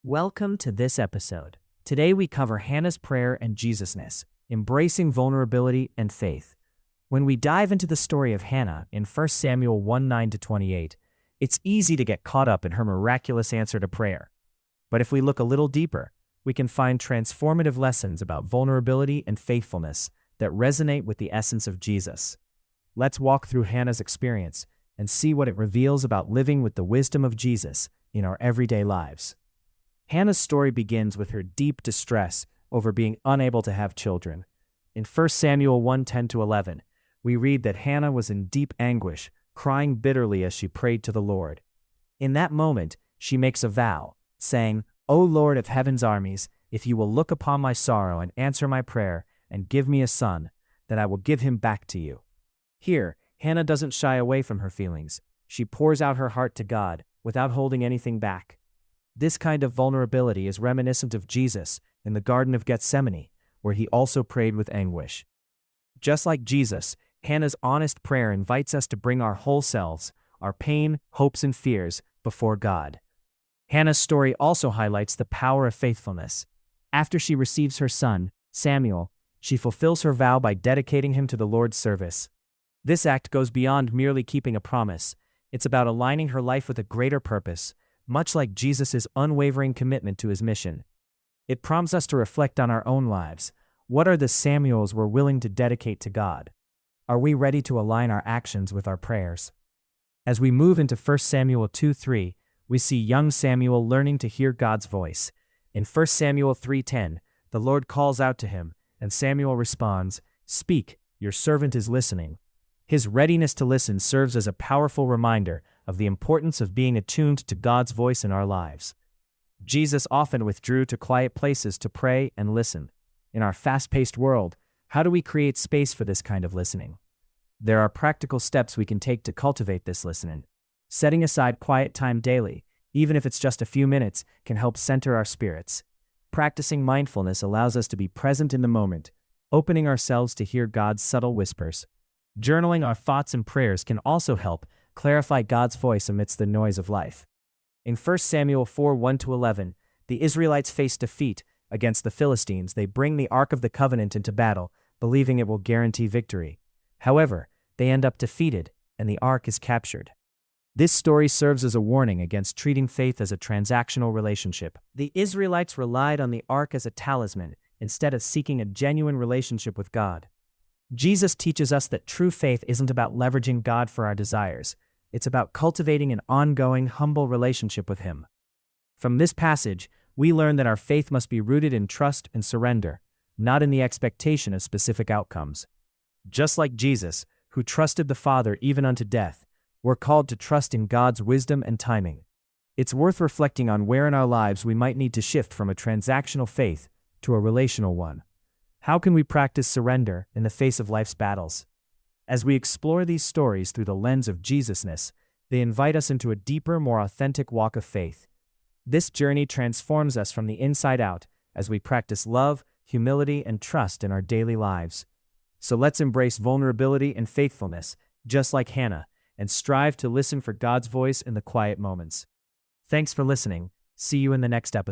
Welcome to this episode. Today we cover Hannah's prayer and Jesusness, embracing vulnerability and faith. When we dive into the story of Hannah in 1 Samuel 1:9-28, it's easy to get caught up in her miraculous answer to prayer. But if we look a little deeper, we can find transformative lessons about vulnerability and faithfulness that resonate with the essence of Jesus. Let's walk through Hannah's experience and see what it reveals about living with the wisdom of Jesus in our everyday lives. Hannah's story begins with her deep distress over being unable to have children. In 1 Samuel 1:10-11, we read that Hannah was in deep anguish, crying bitterly as she prayed to the Lord. In that moment, she makes a vow, saying, "O Lord of heaven's armies, if you will look upon my sorrow and answer my prayer and give me a son, then I will give him back to you." Here, Hannah doesn't shy away from her feelings. She pours out her heart to God without holding anything back. This kind of vulnerability is reminiscent of Jesus in the Garden of Gethsemane, where he also prayed with anguish. Just like Jesus, Hannah's honest prayer invites us to bring our whole selves, our pain, hopes, and fears, before God. Hannah's story also highlights the power of faithfulness. After she receives her son, Samuel, she fulfills her vow by dedicating him to the Lord's service. This act goes beyond merely keeping a promise. It's about aligning her life with a greater purpose, much like Jesus' unwavering commitment to his mission. It prompts us to reflect on our own lives. What are the Samuels we're willing to dedicate to God? Are we ready to align our actions with our prayers? As we move into 1 Samuel 2:3, we see young Samuel learning to hear God's voice. In 1 Samuel 3:10, the Lord calls out to him, and Samuel responds, "Speak, your servant is listening." His readiness to listen serves as a powerful reminder of the importance of being attuned to God's voice in our lives. Jesus often withdrew to quiet places to pray and listen. In our fast-paced world, how do we create space for this kind of listening? There are practical steps we can take to cultivate this listening. Setting aside quiet time daily, even if it's just a few minutes, can help center our spirits. Practicing mindfulness allows us to be present in the moment, opening ourselves to hear God's subtle whispers. Journaling our thoughts and prayers can also help clarify God's voice amidst the noise of life. In 1 Samuel 4:1-11, the Israelites face defeat against the Philistines. They bring the Ark of the Covenant into battle, believing it will guarantee victory. However, they end up defeated, and the Ark is captured. This story serves as a warning against treating faith as a transactional relationship. The Israelites relied on the Ark as a talisman instead of seeking a genuine relationship with God. Jesus teaches us that true faith isn't about leveraging God for our desires. It's about cultivating an ongoing, humble relationship with Him. From this passage, we learn that our faith must be rooted in trust and surrender, not in the expectation of specific outcomes. Just like Jesus, who trusted the Father even unto death, we're called to trust in God's wisdom and timing. It's worth reflecting on where in our lives we might need to shift from a transactional faith to a relational one. How can we practice surrender in the face of life's battles? As we explore these stories through the lens of Jesusness, they invite us into a deeper, more authentic walk of faith. This journey transforms us from the inside out as we practice love, humility, and trust in our daily lives. So let's embrace vulnerability and faithfulness, just like Hannah, and strive to listen for God's voice in the quiet moments. Thanks for listening. See you in the next episode.